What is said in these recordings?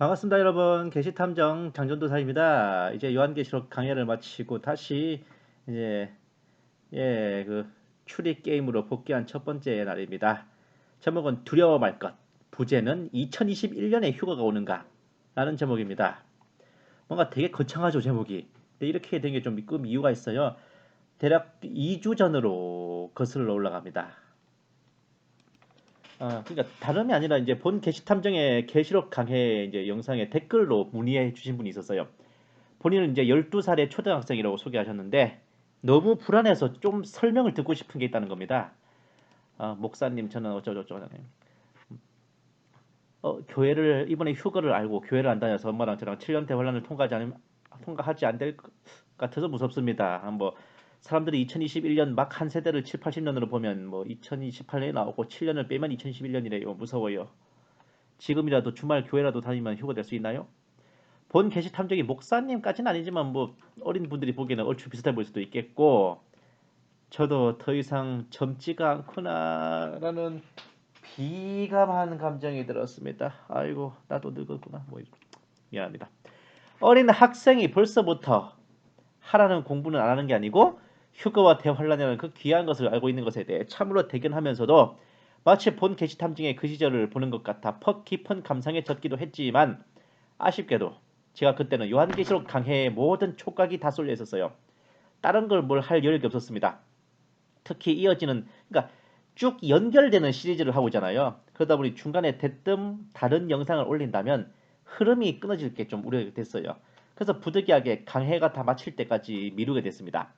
반갑습니다, 여러분. 게시탐정 장전도사입니다. 이제 요한계시록 강해를 마치고 다시 이제 추리 게임으로 복귀한 첫 번째 날입니다. 제목은 두려워 말 것. 부제는 2021년에 휴가가 오는가? 라는 제목입니다. 뭔가 되게 거창하죠, 제목이. 근데 이렇게 된 게 좀 이유가 있어요. 대략 2주 전으로 거슬러 올라갑니다. 그러니까 다름이 아니라 이제 본 게시탐정의 게시록 강해 이제 영상에 댓글로 문의해 주신 분이 있었어요. 본인은 이제 12살의 초등학생이라고 소개하셨는데 너무 불안해서 좀 설명을 듣고 싶은 게 있다는 겁니다. 목사님 저는 어쩌고저쩌고 교회를 이번에 휴가를 알고 교회를 안 다녀서 엄마랑 저랑 7년 대환란을 통과하지 않을 것 같아서 무섭습니다. 뭐 사람들이 2021년 막 한 세대를 7, 80년으로 보면 뭐 2028년이 나오고 7년을 빼면 2021년이래요. 무서워요. 지금이라도 주말 교회라도 다니면 휴가 될 수 있나요? 본 게시 탐정이 목사님까지는 아니지만 뭐 어린 분들이 보기에는 얼추 비슷해 보일 수도 있겠고 저도 더 이상 젊지가 않구나라는 비감한 감정이 들었습니다. 아이고 나도 늙었구나. 뭐 미안합니다. 어린 학생이 벌써부터 하라는 공부는 안 하는 게 아니고 휴가와 대환란이라는 그 귀한 것을 알고 있는 것에 대해 참으로 대견하면서도 마치 본 게시 탐정의 그 시절을 보는 것 같아 퍽 깊은 감상에 젖기도 했지만 아쉽게도 제가 그때는 요한계시록 강해의 모든 촉각이 다 쏠려 있었어요. 다른 걸 뭘 할 여력이 없었습니다. 특히 이어지는 그러니까 쭉 연결되는 시리즈를 하고 있잖아요. 그러다 보니 중간에 대뜸 다른 영상을 올린다면 흐름이 끊어질 게 좀 우려가 됐어요. 그래서 부득이하게 강해가 다 마칠 때까지 미루게 됐습니다.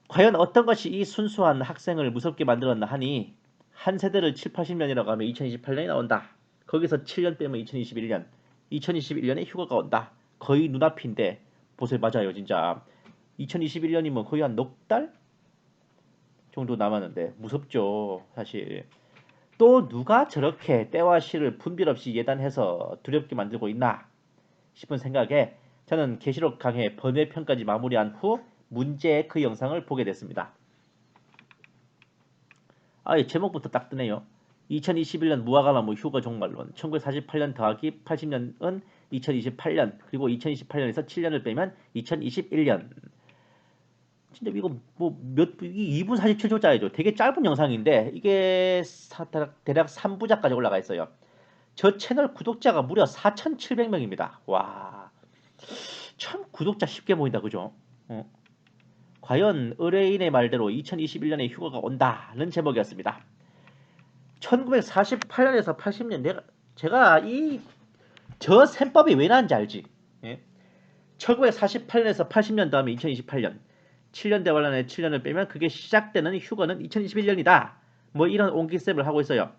과연 어떤 것이 이 순수한 학생을 무섭게 만들었나 하니 한 세대를 7, 80년이라고 하면 2028년이 나온다. 거기서 7년 빼면 2021년. 2021년에 휴가가 온다. 거의 눈앞인데 보세요. 맞아요. 진짜 2021년이면 거의 한 넉 달 정도 남았는데 무섭죠. 사실. 또 누가 저렇게 때와 시를 분별 없이 예단해서 두렵게 만들고 있나 싶은 생각에 저는 계시록 강의 번외편까지 마무리한 후 문제의 그 영상을 보게 됐습니다. 제목부터 딱 뜨네요. 2021년 무화과나무 휴가 종말론 1948년 더하기 80년은 2028년 그리고 2028년에서 7년을 빼면 2021년. 진짜 이거 뭐 2분 47초짜리죠. 되게 짧은 영상인데 이게 대략 3부작까지 올라가 있어요. 저 채널 구독자가 무려 4,700명입니다. 와, 참 구독자 쉽게 보인다, 그죠? 어. 과연 의뢰인의 말대로 2021년에 휴가가 온다는 제목이었습니다. 1948년에서 80년 제가 이 저 셈법이 왜 나는지 알지? 예? 1948년에서 80년 다음에 2028년 7년 대환란에 7년을 빼면 그게 시작되는 휴가는 2021년이다. 뭐 이런 옹기셈을 하고 있어요.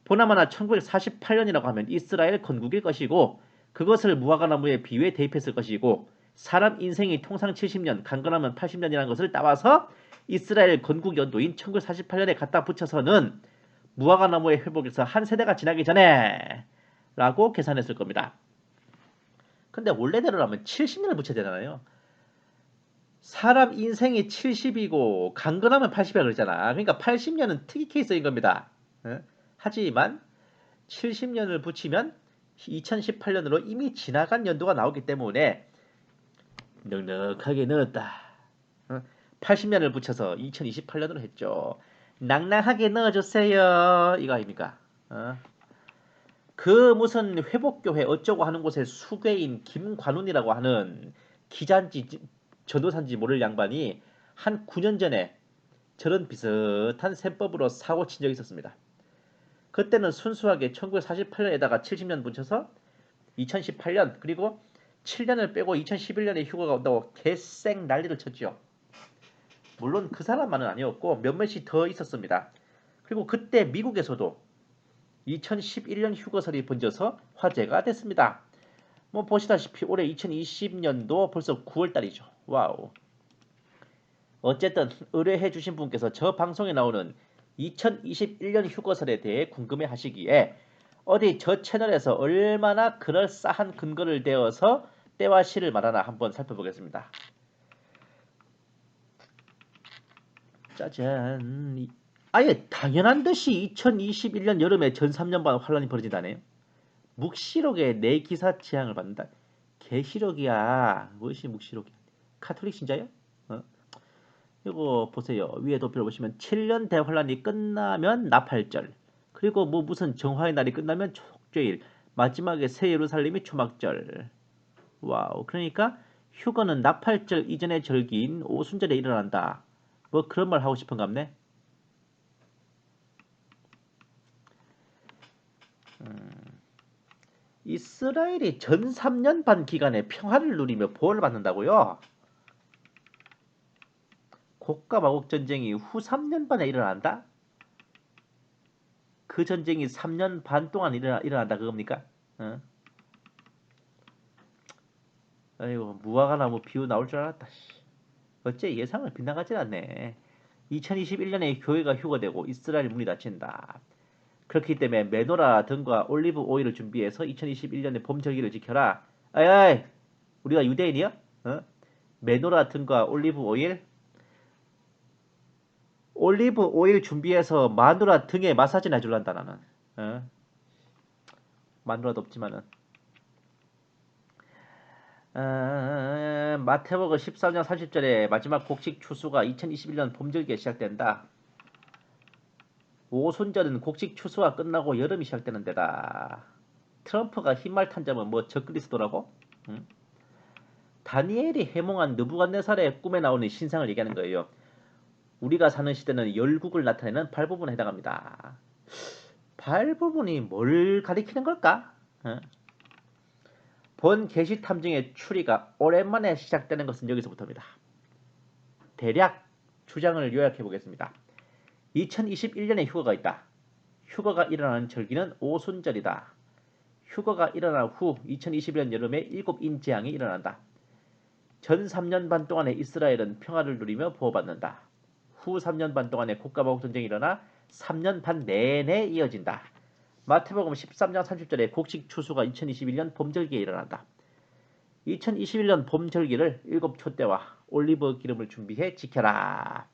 보나마나 1948년이라고 하면 이스라엘 건국일 것이고 그것을 무화과나무에 비유해 대입했을 것이고 사람 인생이 통상 70년, 강건하면 80년이라는 것을 따와서 이스라엘 건국 연도인 1948년에 갖다 붙여서는 무화과나무의 회복에서 한 세대가 지나기 전에 라고 계산했을 겁니다. 근데 원래대로라면 70년을 붙여야 되잖아요. 사람 인생이 70이고 강건하면 80이라 그러잖아. 그러니까 80년은 특이 케이스인 겁니다. 하지만 70년을 붙이면 2018년으로 이미 지나간 연도가 나오기 때문에 넉넉하게 넣었다. 80년을 붙여서 2028년으로 했죠. 낭낭하게 넣어주세요. 이거 아닙니까? 그 무슨 회복교회 어쩌고 하는 곳의 수괴인 김관훈이라고 하는 기자인지 전도사인지 모를 양반이 한 9년 전에 저런 비슷한 셈법으로 사고 친 적이 있었습니다. 그때는 순수하게 1948년에다가 70년 붙여서 2018년 그리고 7년을 빼고 2011년에 휴가가 온다고 개쌩 난리를 쳤죠. 물론 그 사람만은 아니었고 몇몇이 더 있었습니다. 그리고 그때 미국에서도 2011년 휴가설이 번져서 화제가 됐습니다. 뭐 보시다시피 올해 2020년도 벌써 9월달이죠. 와우. 어쨌든 의뢰해 주신 분께서 저 방송에 나오는 2021년 휴가설에 대해 궁금해 하시기에 어디 저 채널에서 얼마나 그럴싸한 근거를 대어서 때와 시를 말하나 한번 살펴보겠습니다. 짜잔. 아예 당연한 듯이 2021년 여름에 전 3년반 환란이 벌어진다네. 묵시록에 내 기사 재앙을 받는다. 계시록이야. 무엇이 묵시록이야? 카톨릭 신자요? 어? 이거 보세요. 위에 도표를 보시면 7년 대환란이 끝나면 나팔절. 그리고 뭐 무슨 정화의 날이 끝나면 촉죄일. 마지막에 새 예루살렘이 초막절. 와우. 그러니까 휴거는 나팔절 이전의 절기인 오순절에 일어난다. 뭐 그런 말 하고 싶은가 보네. 이스라엘이 전 3년 반 기간에 평화를 누리며 보호를 받는다고요? 고가 마곡 전쟁이 후 3년 반에 일어난다? 그 전쟁이 3년 반 동안 일어난다 그겁니까? 어? 아이고 무화과나무 비유 나올 줄 알았다. 어째 예상을 빗나가질 않네. 2021년에 교회가 휴거되고 이스라엘 문이 닫힌다. 그렇기 때문에 메노라 등과 올리브 오일을 준비해서 2021년에 봄 절기를 지켜라. 아이, 우리가 유대인이야? 어? 메노라 등과 올리브 오일 준비해서 마누라 등에 마사지나 해줄란다 나는. 어? 마누라도 없지만은. 마태복음 13장 30절에 마지막 곡식 추수가 2021년 봄절기에 시작된다. 오순절은 곡식 추수가 끝나고 여름이 시작되는 데다. 트럼프가 흰말 탄 점은 뭐 적그리스도라고? 응? 다니엘이 해몽한 느부갓네살의 꿈에 나오는 신상을 얘기하는 거예요. 우리가 사는 시대는 열국을 나타내는 발 부분에 해당합니다. 발 부분이 뭘 가리키는 걸까? 어? 본 게시 탐정의 추리가 오랜만에 시작되는 것은 여기서부터입니다. 대략 주장을 요약해 보겠습니다. 2021년에 휴거가 있다. 휴거가 일어나는 절기는 오순절이다. 휴거가 일어난 후 2021년 여름에 7인 재앙이 일어난다. 전 3년 반 동안에 이스라엘은 평화를 누리며 보호받는다. 후 3년 반 동안에 국가보복 전쟁이 일어나 3년 반 내내 이어진다. 마태복음 13장 30절에 곡식 추수가 2021년 봄절기에 일어난다. 2021년 봄절기를 7촛대와 올리브 기름을 준비해 지켜라.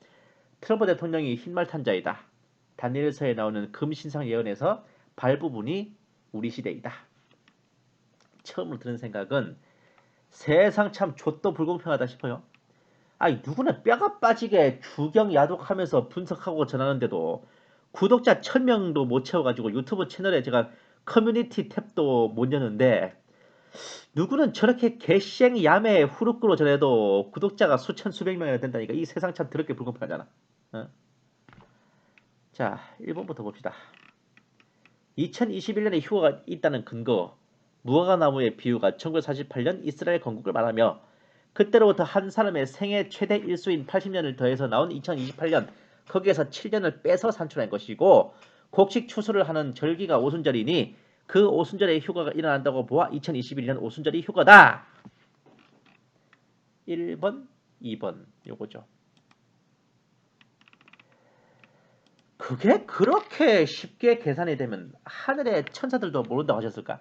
트럼프 대통령이 흰말 탄자이다. 다니엘서에 나오는 금신상 예언에서 발 부분이 우리 시대이다. 처음으로 드는 생각은 세상 참 좆도 불공평하다 싶어요. 아니 누구나 뼈가 빠지게 주경 야독하면서 분석하고 전하는데도 구독자 1000명도 못 채워가지고 유튜브 채널에 제가 커뮤니티 탭도 못 여는데 누구는 저렇게 개쌩 야매 후루꾸로 전해도 구독자가 수천 수백 명이나 된다니까 이 세상 참 더럽게 불공평하잖아. 어? 자 1번부터 봅시다. 2021년에 휴거가 있다는 근거 무화과나무의 비유가 1948년 이스라엘 건국을 말하며 그때로부터 한 사람의 생애 최대 일수인 80년을 더해서 나온 2028년 거기에서 7년을 빼서 산출한 것이고 곡식 추수를 하는 절기가 오순절이니 그 오순절에 휴거가 일어난다고 보아 2021년 오순절이 휴거다. 1번, 2번 요거죠. 그게 그렇게 쉽게 계산이 되면 하늘의 천사들도 모른다고 하셨을까?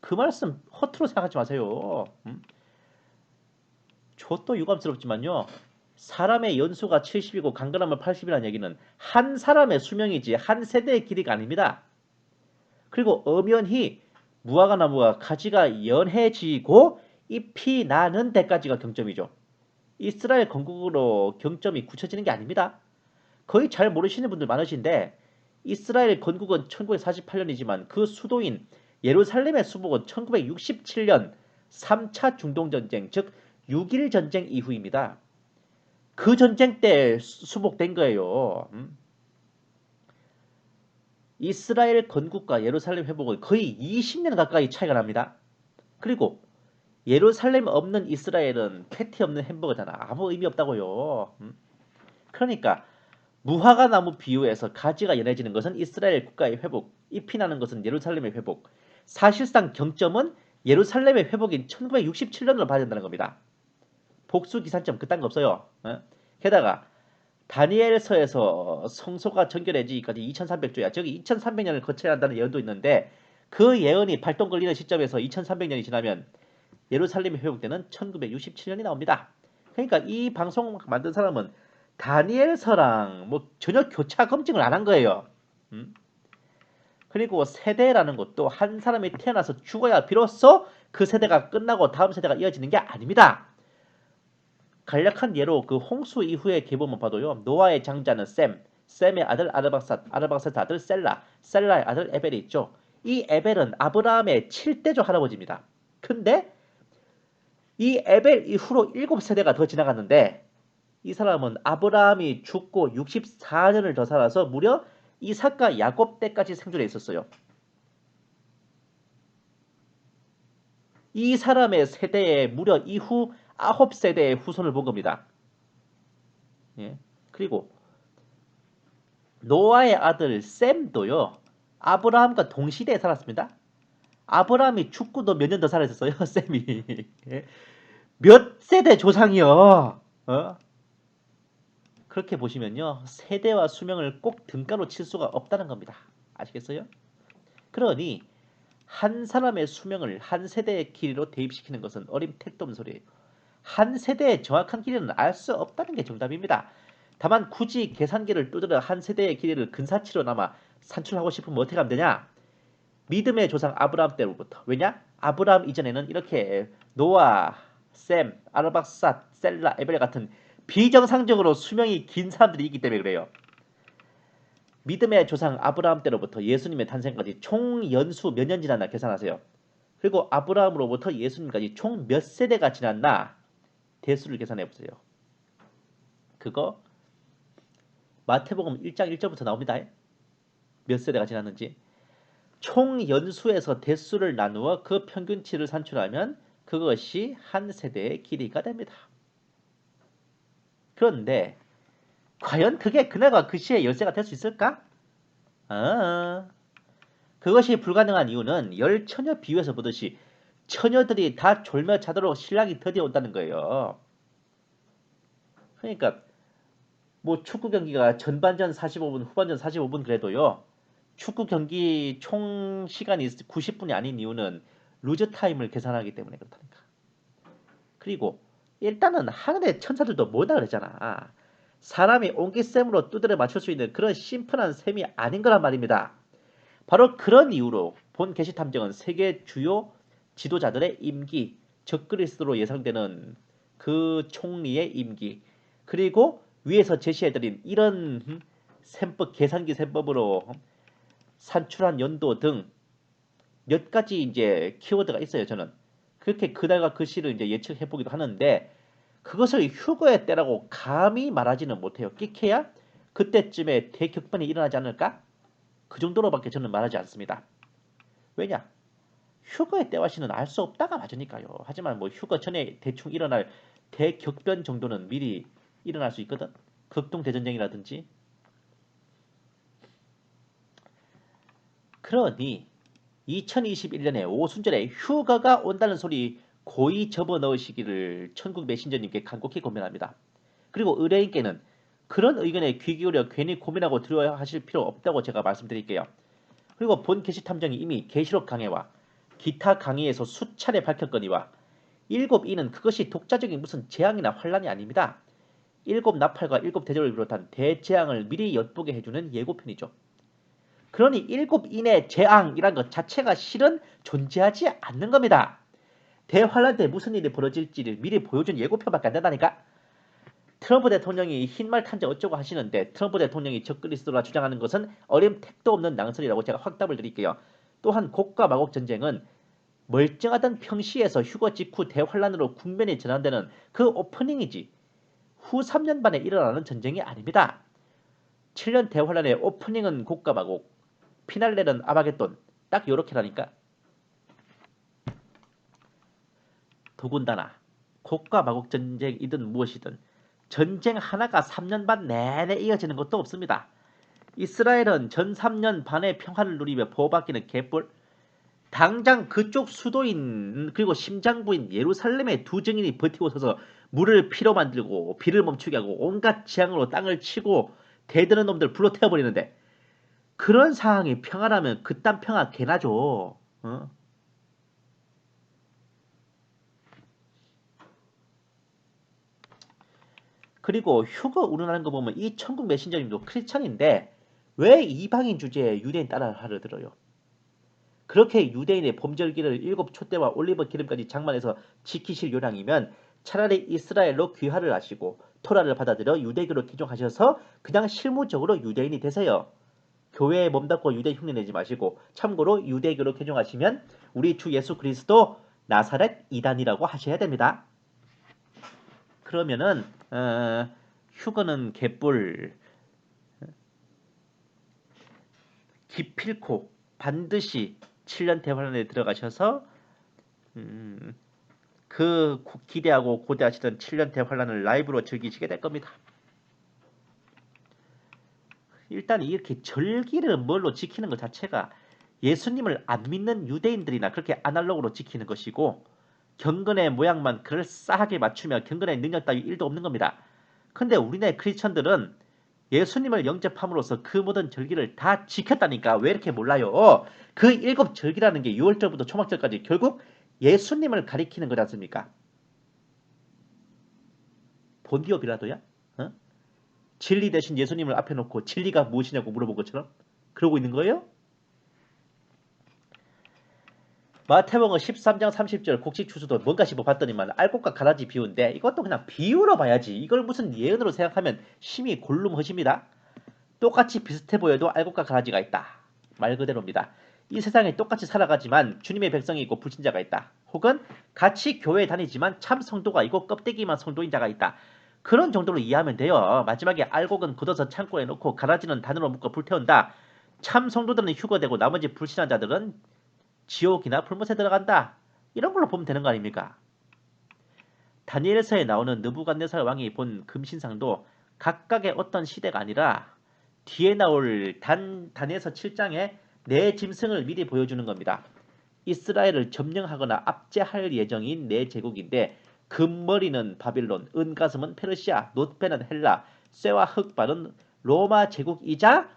그 말씀 허투루 생각하지 마세요. 저도 유감스럽지만요. 사람의 연수가 70이고 강건함은 80이라는 얘기는 한 사람의 수명이지 한 세대의 길이가 아닙니다. 그리고 엄연히 무화과 나무가 가지가 연해지고 잎이 나는 데까지가 경점이죠. 이스라엘 건국으로 경점이 굳혀지는 게 아닙니다. 거의 잘 모르시는 분들 많으신데 이스라엘 건국은 1948년이지만 그 수도인 예루살렘의 수복은 1967년 3차 중동전쟁 즉 6.1 전쟁 이후입니다. 그 전쟁 때 수복된 거예요. 이스라엘 건국과 예루살렘 회복은 거의 20년 가까이 차이가 납니다. 그리고 예루살렘 없는 이스라엘은 패티 없는 햄버거잖아. 아무 의미 없다고요. 그러니까 무화과 나무 비유에서 가지가 연해지는 것은 이스라엘 국가의 회복, 잎이 나는 것은 예루살렘의 회복. 사실상 경점은 예루살렘의 회복인 1967년으로 봐야 된다는 겁니다. 복수 기산점 그딴 거 없어요. 게다가 다니엘서에서 성소가 정결해지기까지 2300조야. 저기 2300년을 거쳐야 한다는 예언도 있는데 그 예언이 발동 걸리는 시점에서 2300년이 지나면 예루살렘이 회복되는 1967년이 나옵니다. 그러니까 이 방송 만든 사람은 다니엘서랑 뭐 전혀 교차 검증을 안 한 거예요. 그리고 세대라는 것도 한 사람이 태어나서 죽어야 비로소 그 세대가 끝나고 다음 세대가 이어지는 게 아닙니다. 간략한 예로 그 홍수 이후의 계보만 봐도요. 노아의 장자는 셈의 아들 아르박삿, 아르박삿의 아들 셀라, 셀라의 아들 에벨이 있죠. 이 에벨은 아브라함의 7대조 할아버지입니다. 근데 이 에벨 이후로 7세대가 더 지나갔는데 이 사람은 아브라함이 죽고 64년을 더 살아서 무려 이삭과 야곱 때까지 생존해 있었어요. 이 사람의 세대에 무려 이후 9세대의 후손을 본 겁니다. 예. 그리고 노아의 아들 셈도요. 아브라함과 동시대에 살았습니다. 아브라함이 죽고도 몇 년 더 살아있었어요. 셈이. 예. 몇 세대 조상이요. 어? 그렇게 보시면요. 세대와 수명을 꼭 등가로 칠 수가 없다는 겁니다. 아시겠어요? 그러니 한 사람의 수명을 한 세대의 길이로 대입시키는 것은 어림택도 없는 소리예요. 한 세대의 정확한 길이는 알 수 없다는 게 정답입니다. 다만 굳이 계산기를 두드려 한 세대의 길이를 근사치로나마 산출하고 싶으면 어떻게 하면 되냐? 믿음의 조상 아브라함 때로부터. 왜냐? 아브라함 이전에는 이렇게 노아, 셈, 아르박삿, 셀라, 에벨 같은 비정상적으로 수명이 긴 사람들이 있기 때문에 그래요. 믿음의 조상 아브라함 때로부터 예수님의 탄생까지 총 연수 몇 년 지났나 계산하세요. 그리고 아브라함으로부터 예수님까지 총 몇 세대가 지났나 대수를 계산해 보세요. 그거 마태복음 1장 1절부터 나옵니다. 몇 세대가 지났는지. 총 연수에서 대수를 나누어 그 평균치를 산출하면 그것이 한 세대의 길이가 됩니다. 그런데 과연 그게 그날과 그 시의 열쇠가 될 수 있을까? 그것이 불가능한 이유는 열 처녀 비유에서 보듯이 처녀들이 다 졸며 자도록 신랑이 드디어 온다는 거예요. 그러니까 뭐 축구 경기가 전반전 45분, 후반전 45분 그래도요. 축구 경기 총 시간이 90분이 아닌 이유는 루즈 타임을 계산하기 때문에 그렇다니까. 그리고 일단은 하늘의 천사들도 뭐다 그러잖아. 사람이 옹기셈으로 두드려 맞출 수 있는 그런 심플한 셈이 아닌 거란 말입니다. 바로 그런 이유로 본 게시 탐정은 세계 주요 지도자들의 임기, 적그리스도로 예상되는 그 총리의 임기, 그리고 위에서 제시해드린 이런 셈법, 계산기 셈법으로 산출한 연도 등 몇 가지 이제 키워드가 있어요. 저는 그렇게 그날과 그 시를 이제 예측해 보기도 하는데 그것을 휴거의 때라고 감히 말하지는 못해요. 끼케야 그때쯤에 대격변이 일어나지 않을까? 그 정도로밖에 저는 말하지 않습니다. 왜냐? 휴거의 때와 시는 알 수 없다가 맞으니까요. 하지만 뭐 휴거 전에 대충 일어날 대격변 정도는 미리 일어날 수 있거든. 극동 대전쟁이라든지. 그러니 2021년에 오순절에 휴가가 온다는 소리 고이 접어넣으시기를 천국 메신저님께 간곡히 권면합니다. 그리고 의뢰인께는 그런 의견에 귀 기울여 괜히 고민하고 두려워하실 필요 없다고 제가 말씀드릴게요. 그리고 본 게시 탐정이 이미 계시록 강해와 기타 강의에서 수차례 밝혔거니와 일곱 이는 그것이 독자적인 무슨 재앙이나 환란이 아닙니다. 일곱 나팔과 일곱 대접을 비롯한 대재앙을 미리 엿보게 해주는 예고편이죠. 그러니 일곱 인의 재앙이란 것 자체가 실은 존재하지 않는 겁니다. 대환란 때 무슨 일이 벌어질지를 미리 보여준 예고편밖에 안 된다니까. 트럼프 대통령이 흰말 탄자 어쩌고 하시는데 트럼프 대통령이 적그리스도라 주장하는 것은 어림택도 없는 낭설이라고 제가 확답을 드릴게요. 또한 곡과 마곡 전쟁은 멀쩡하던 평시에서 휴거 직후 대환란으로 국면이 전환되는 그 오프닝이지 후 3년 반에 일어나는 전쟁이 아닙니다. 7년 대환란의 오프닝은 곡과 마곡, 피날레는 아마겟돈, 딱 요렇게라니까. 더군다나 곡과 마곡 전쟁이든 무엇이든 전쟁 하나가 3년 반 내내 이어지는 것도 없습니다. 이스라엘은 전 3년 반의 평화를 누리며 보호받기는 개뿔. 당장 그쪽 수도인 그리고 심장부인 예루살렘의 두 증인이 버티고 서서 물을 피로 만들고 비를 멈추게 하고 온갖 재앙으로 땅을 치고 대드는 놈들 불러 태워버리는데 그런 상황이 평화라면 그딴 평화 개나죠. 어? 그리고 휴거 운운하는 거 보면 이 천국 메신저님도 크리스천인데 왜 이방인 주제에 유대인 따라 하려 들어요? 그렇게 유대인의 범절기를 7촛대와 올리브 기름까지 장만해서 지키실 요량이면 차라리 이스라엘로 귀화를 하시고 토라를 받아들여 유대교로 개종하셔서 그냥 실무적으로 유대인이 되세요. 교회에 몸담고 유대 흉내 내지 마시고 참고로 유대교로 개종하시면 우리 주 예수 그리스도 나사렛 이단이라고 하셔야 됩니다. 그러면은 휴거는 개뿔 기필코 반드시 7년 대환란에 들어가셔서 그 기대하고 고대하시던 7년 대환란을 라이브로 즐기시게 될 겁니다. 일단 이렇게 절기를 뭘로 지키는 것 자체가 예수님을 안 믿는 유대인들이나 그렇게 아날로그로 지키는 것이고 경건의 모양만 그럴싸하게 맞추며 경건의 능력 따위 1도 없는 겁니다. 근데 우리네 크리스천들은 예수님을 영접함으로써 그 모든 절기를 다 지켰다니까 왜 이렇게 몰라요? 그 7절기라는 게 6월절부터 초막절까지 결국 예수님을 가리키는 거지 않습니까? 본디오 빌라도야? 어? 진리 대신 예수님을 앞에 놓고 진리가 무엇이냐고 물어본 것처럼 그러고 있는 거예요? 마태복음 13장 30절 곡식 추수도 뭔가 씹어봤더니만 알곡과 가라지 비유인데 이것도 그냥 비유로 봐야지 이걸 무슨 예언으로 생각하면 심히 골룸허십니다. 똑같이 비슷해 보여도 알곡과 가라지가 있다. 말 그대로입니다. 이 세상에 똑같이 살아가지만 주님의 백성이 있고 불신자가 있다. 혹은 같이 교회에 다니지만 참 성도가 있고 껍데기만 성도인 자가 있다. 그런 정도로 이해하면 돼요. 마지막에 알곡은 굳어서 창고에 넣고 가라지는 단으로 묶어 불태운다. 참 성도들은 휴거되고 나머지 불신한 자들은 지옥이나 불못에 들어간다. 이런 걸로 보면 되는 거 아닙니까? 다니엘서에 나오는 느부갓네살 왕이 본 금신상도 각각의 어떤 시대가 아니라 뒤에 나올 다니엘서 7장에 내 짐승을 미리 보여주는 겁니다. 이스라엘을 점령하거나 압제할 예정인 내 제국인데 금머리는 바빌론, 은가슴은 페르시아, 놋배는 헬라, 쇠와 흑발은 로마 제국이자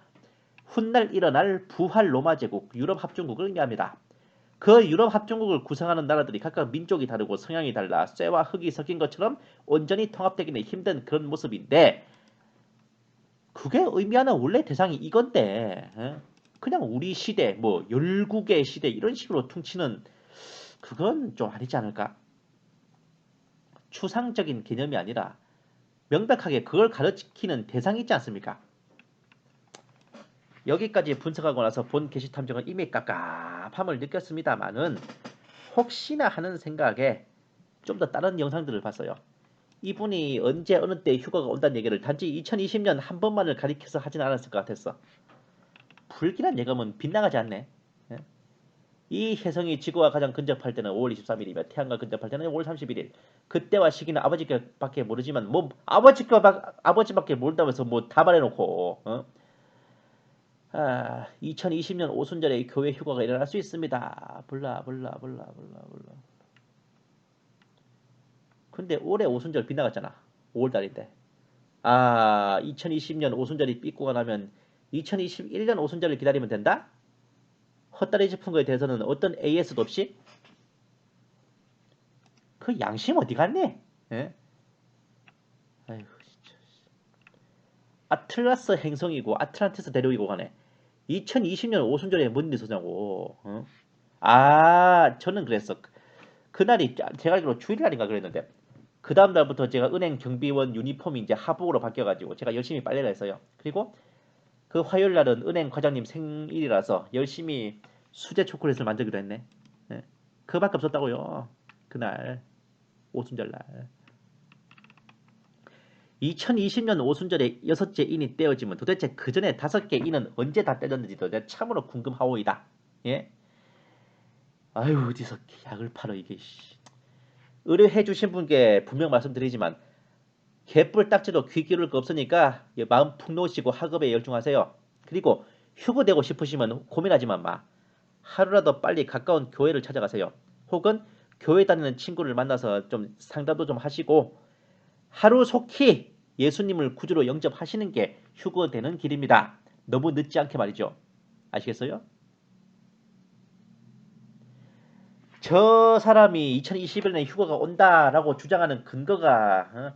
훗날 일어날 부활 로마 제국, 유럽 합중국을 의미합니다. 그 유럽 합중국을 구성하는 나라들이 각각 민족이 다르고 성향이 달라 쇠와 흙이 섞인 것처럼 온전히 통합되기는 힘든 그런 모습인데 그게 의미하는 원래 대상이 이건데 그냥 우리 시대 뭐 열국의 시대 이런 식으로 퉁치는 그건 좀 아니지 않을까? 추상적인 개념이 아니라 명백하게 그걸 가르치는 대상이 있지 않습니까? 여기까지 분석하고 나서 본 게시 탐정은 이미 깝깝함을 느꼈습니다만은 혹시나 하는 생각에 좀 더 다른 영상들을 봤어요. 이분이 언제 어느 때 휴가가 온다는 얘기를 단지 2020년 한 번만을 가리켜서 하진 않았을 것 같았어. 불길한 예감은 빗나가지 않네. 예? 이 혜성이 지구와 가장 근접할 때는 5월 23일이며 태양과 근접할 때는 5월 31일. 그때와 시기는 아버지밖에 모르지만 뭐 아버지밖에 모른다면서 뭐 다 말해놓고 2020년 오순절에 교회 휴가가 일어날 수 있습니다. 블라. 근데 올해 오순절 빗나갔잖아. 5월달인데. 2020년 오순절이 삐꾸가 나면 2021년 오순절을 기다리면 된다? 헛다리 짚은 거에 대해서는 어떤 AS도 없이 그 양심 어디 갔니? 예? 아이고 진짜. 아틀라스 행성이고 아틀란티스 대륙이고 가네. 2020년 오순절에 뭔 일이 있었냐고. 저는 그랬어. 그날이 제가 알기로 주일날인가 그랬는데 그 다음 날부터 제가 은행 경비원 유니폼이 이제 하복으로 바뀌어가지고 제가 열심히 빨래를 했어요. 그리고 그 화요일 날은 은행 과장님 생일이라서 열심히 수제 초콜릿을 만들기로 했네. 예. 그밖에 없었다고요. 그날 오순절 날. 2020년 오순절에 6째 인이 떼어지면 도대체 그 전에 5개 인은 언제 다 떼졌는지도 내가 참으로 궁금하오이다. 예? 아유 어디서 약을 팔어 이게. 의뢰해 주신 분께 분명 말씀드리지만 개뿔 딱지도 귀 기울일 거 없으니까 마음 푹 놓으시고 학업에 열중하세요. 그리고 휴거되고 싶으시면 고민하지만 마. 하루라도 빨리 가까운 교회를 찾아가세요. 혹은 교회 다니는 친구를 만나서 좀 상담도 좀 하시고 하루속히 예수님을 구주로 영접하시는 게 휴거되는 길입니다. 너무 늦지 않게 말이죠. 아시겠어요? 저 사람이 2021년에 휴거가 온다라고 주장하는 근거가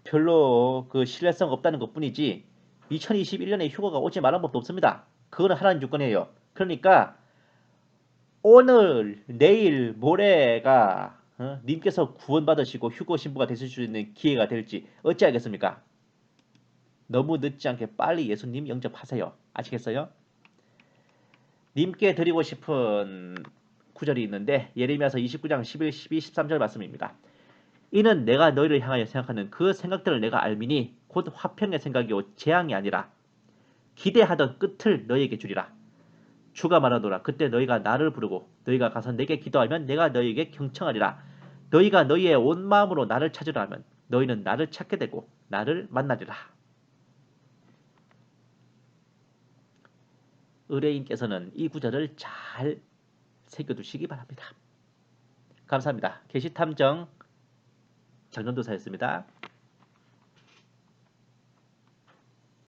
별로 그 신뢰성 없다는 것뿐이지 2021년에 휴가가 오지 말은 법도 없습니다. 그거는 하나님 주권이에요. 그러니까 오늘, 내일, 모레가 님께서 구원받으시고 휴거 신부가 되실 수 있는 기회가 될지 어찌 알겠습니까? 너무 늦지 않게 빨리 예수님 영접하세요. 아시겠어요? 님께 드리고 싶은 구절이 있는데 예레미야서 29장 11, 12, 13절 말씀입니다. 이는 내가 너희를 향하여 생각하는 그 생각들을 내가 알미니 곧 화평의 생각이요 재앙이 아니라 기대하던 끝을 너희에게 주리라. 주가 말하노라. 그때 너희가 나를 부르고 너희가 가서 내게 기도하면 내가 너희에게 경청하리라. 너희가 너희의 온 마음으로 나를 찾으라 하면 너희는 나를 찾게 되고 나를 만나리라. 의뢰인께서는 이 구절을 잘 새겨두시기 바랍니다. 감사합니다. 게시탐정 장전도사였습니다.